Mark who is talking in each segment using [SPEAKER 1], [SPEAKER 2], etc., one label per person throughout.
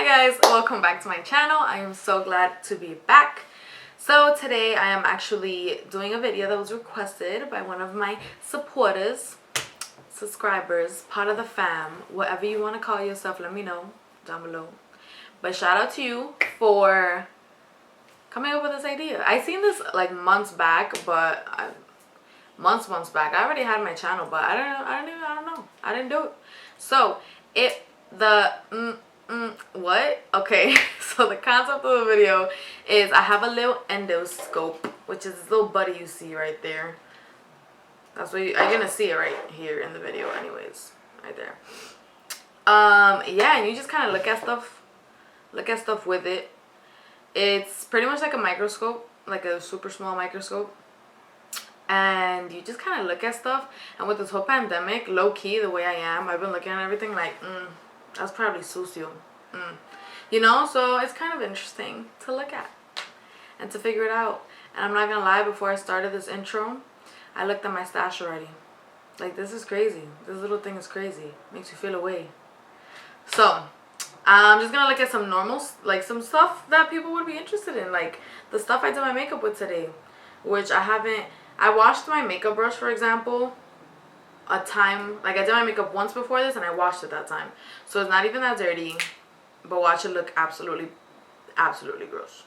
[SPEAKER 1] Hi guys, welcome back to my channel. I am so glad to be back. So today I am actually doing a video that was requested by one of my supporters, subscribers, part of the fam, whatever you want to call yourself. Let me know down below. But shout out to you for coming up with this idea. I seen this like months back, but months back. I already had my channel, but I don't know. I didn't do it. So what? Okay, so the concept of the video is I have a little endoscope, which is this little buddy you see right there. That's what you're gonna see it right here in the video anyways, right there. Yeah, and you just kind of look at stuff with it. It's pretty much like a microscope, like a super small microscope, and you just kind of look at stuff. And with this whole pandemic, low-key, the way I am, I've been looking at everything like that's probably sucio. You know, so it's kind of interesting to look at and to figure it out. And I'm not gonna lie, before I started this intro, I looked at my stash already. Like, this is crazy. This little thing is crazy. Makes you feel away. So I'm just gonna look at some normal, like some stuff that people would be interested in, like the stuff I did my makeup with today, which I washed my makeup brush, for example, like I did my makeup once before this and I washed it that time, so it's not even that dirty, but watch it look absolutely gross.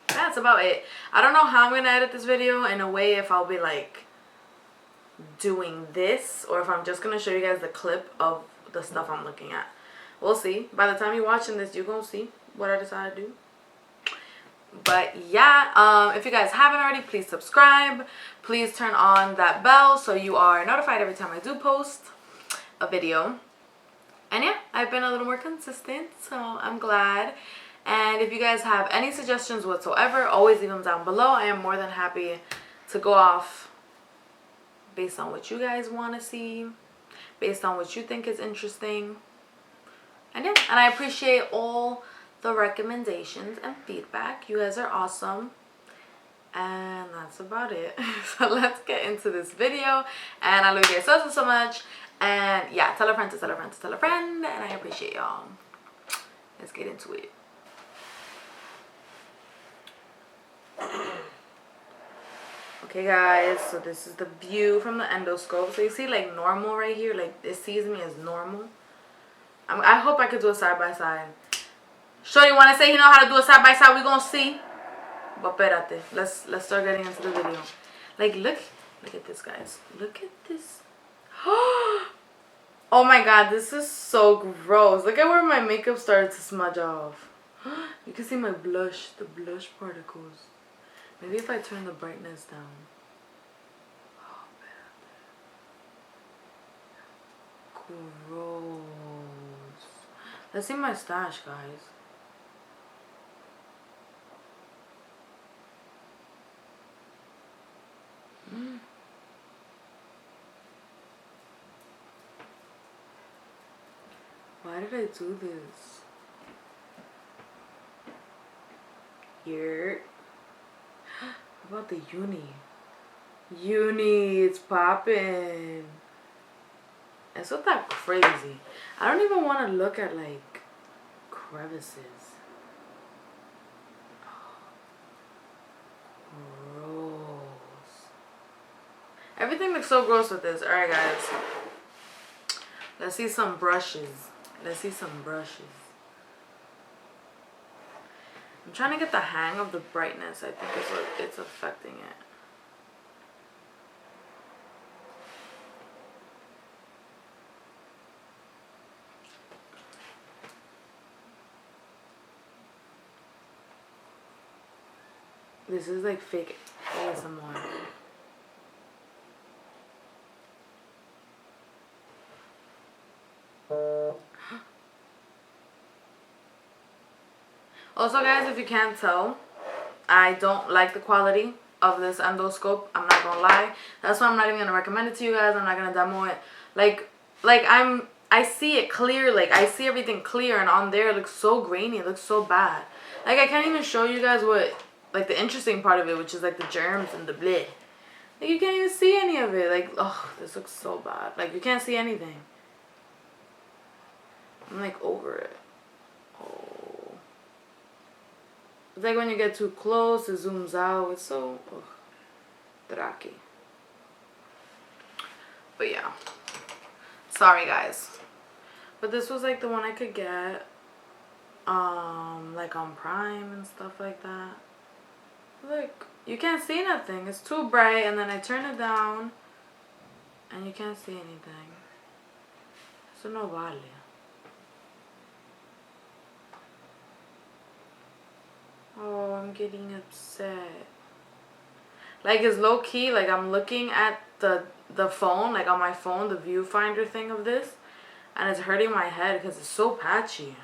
[SPEAKER 1] That's about it. I don't know how I'm gonna edit this video in a way, if I'll be like doing this or if I'm just gonna show you guys the clip of the stuff I'm looking at. We'll see. By the time you're watching this, you're gonna see what I decide to do. But yeah, if you guys haven't already, please subscribe. Please turn on that bell so you are notified every time I do post a video. And yeah, I've been a little more consistent, so I'm glad. And if you guys have any suggestions whatsoever, always leave them down below. I am more than happy to go off based on what you guys want to see, based on what you think is interesting. And yeah, and I appreciate all the recommendations and feedback. You guys are awesome. And that's about it. So let's get into this video. And I love you guys so much. And yeah, tell a friend to tell a friend to tell a friend. And I appreciate y'all. Let's get into it. Okay guys, so this is the view from the endoscope. So you see like normal right here, like it sees me as normal. I hope I could do a side by side. Shorty wanna say he know how to do a side by side, we gonna see. But espérate, let's start getting into the video. Like look at this guys. Look at this. Oh my god, this is so gross. Look at where my makeup started to smudge off. You can see my blush, the blush particles. Maybe if I turn the brightness down. Oh, gross. Let's see my stash, guys. Why did I do this? Here. How about the uni? Uni, it's popping. It's not that crazy. I don't even want to look at like crevices. Gross. Everything looks so gross with this. Alright guys. Let's see some brushes. Let's see some brushes. I'm trying to get the hang of the brightness. I think it's what it's affecting it. This is like fake ASMR. Also guys, if you can't tell, I don't like the quality of this endoscope. I'm not gonna lie. That's why I'm not even gonna recommend it to you guys. I'm not gonna demo it. I see it clear, like I see everything clear, and on there it looks so grainy, it looks so bad. Like I can't even show you guys what, like the interesting part of it, which is like the germs and the bleh. Like you can't even see any of it. Like, oh, this looks so bad. Like you can't see anything. I'm like over it. Oh It's like when you get too close, it zooms out. It's so draki. But yeah. Sorry, guys. But this was like the one I could get. Like on Prime and stuff like that. Look, you can't see nothing. It's too bright, and then I turn it down, and you can't see anything. So no vale. Oh, I'm getting upset. Like, it's low key. Like, I'm looking at the phone, like on my phone, the viewfinder thing of this, and it's hurting my head because it's so patchy.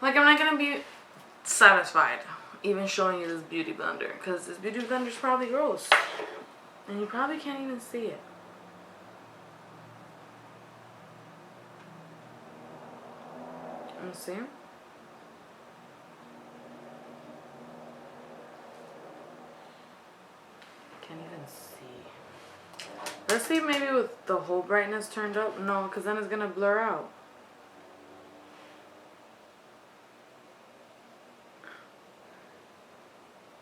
[SPEAKER 1] Like, I'm not gonna be satisfied even showing you this beauty blender, because this beauty blender is probably gross, and you probably can't even see it. Let me see. Can't even see. Let's see, maybe with the whole brightness turned up. No, because then it's gonna blur out.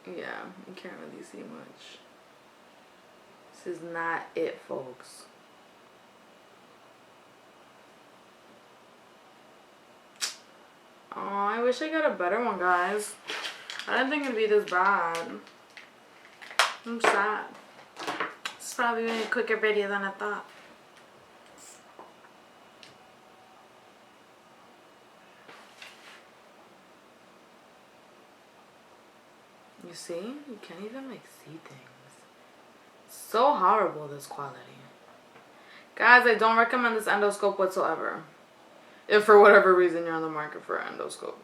[SPEAKER 1] Yeah, you can't really see much. This is not it, folks. Oh, I wish I got a better one, guys. I didn't think it'd be this bad. I'm sad. It's probably a quicker video than I thought. You see? You can't even like see things. So horrible, this quality. Guys, I don't recommend this endoscope whatsoever. If for whatever reason you're on the market for an endoscope.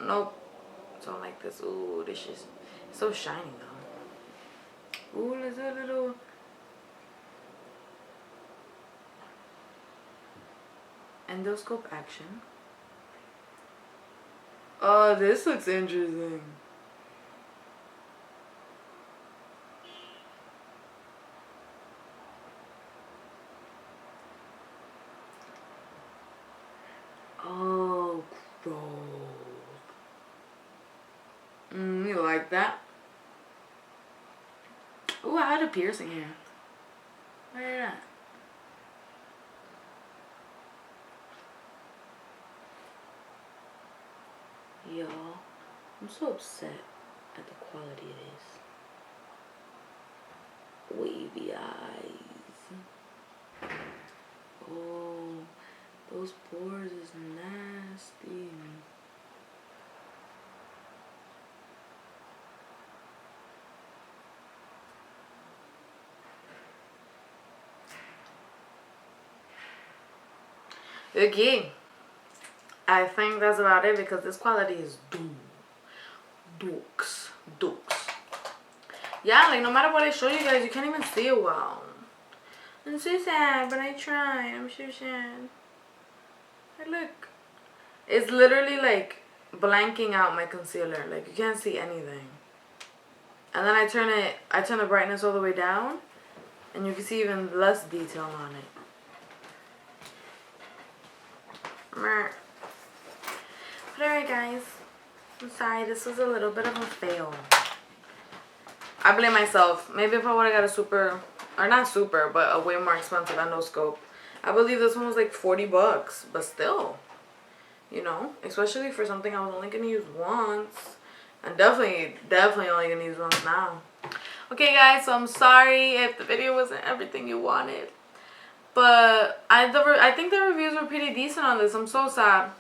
[SPEAKER 1] Nope. Don't like this. Ooh, this is so shiny though. Ooh, there's a little endoscope action. Oh, this looks interesting. Oh, gross. You like that? Ooh, I had a piercing here. Where at? Y'all, I'm so upset at the quality of this. Wavy eyes. Oh, those pores is nasty. Okay, I think that's about it because this quality is dukes. Yeah, like no matter what I show you guys, you can't even see it well. I'm so sad, but I tried. I'm so sad. Hey, look. It's literally like blanking out my concealer. Like you can't see anything. And then I turn the brightness all the way down, and you can see even less detail on it. But alright guys, I'm sorry, this was a little bit of a fail. I blame myself. Maybe if I would have got a super, or not super, but a way more expensive endoscope. I believe this one was like 40 bucks, but still, you know, especially for something I was only going to use once. And definitely only going to use once now. Okay guys, so I'm sorry if the video wasn't everything you wanted. But I think the reviews were pretty decent on this. I'm so sad.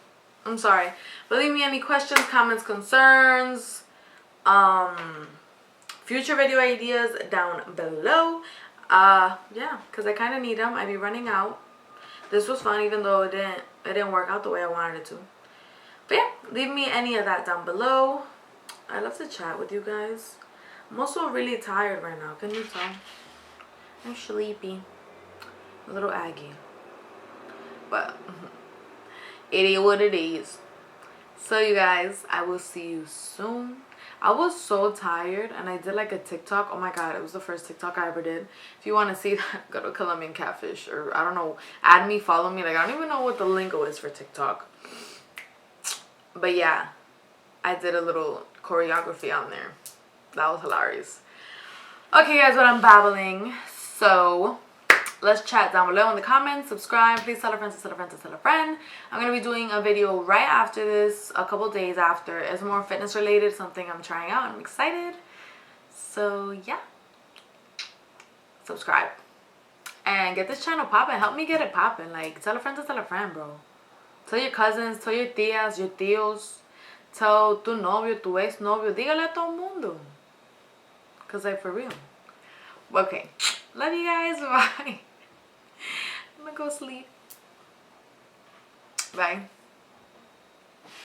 [SPEAKER 1] I'm sorry. But leave me any questions, comments, concerns, future video ideas down below. Yeah, because I kind of need them. I be running out. This was fun even though it didn't work out the way I wanted it to. But yeah, leave me any of that down below. I love to chat with you guys. I'm also really tired right now. Can you tell? I'm sleepy. A little aggy. But it is what it is. So you guys, I will see you soon. I was so tired and I did like a TikTok. Oh my god, it was the first TikTok I ever did. If you want to see that, go to Colombiancatfish, or I don't know, add me, follow me. Like I don't even know what the lingo is for TikTok. But yeah, I did a little choreography on there. That was hilarious. Okay guys, but I'm babbling. So let's chat down below in the comments. Subscribe. Please tell a friend to tell a friend to tell a friend. I'm going to be doing a video right after this, a couple days after. It's more fitness related, something I'm trying out. I'm excited. So yeah, subscribe. And get this channel popping. Help me get it popping. Like, tell a friend to tell a friend, bro. Tell your cousins, tell your tías, your tíos. Tell tu novio, tu ex novio. Dígale a todo el mundo. Because like, for real. Okay. Love you guys. Bye. I'm gonna go sleep. Bye.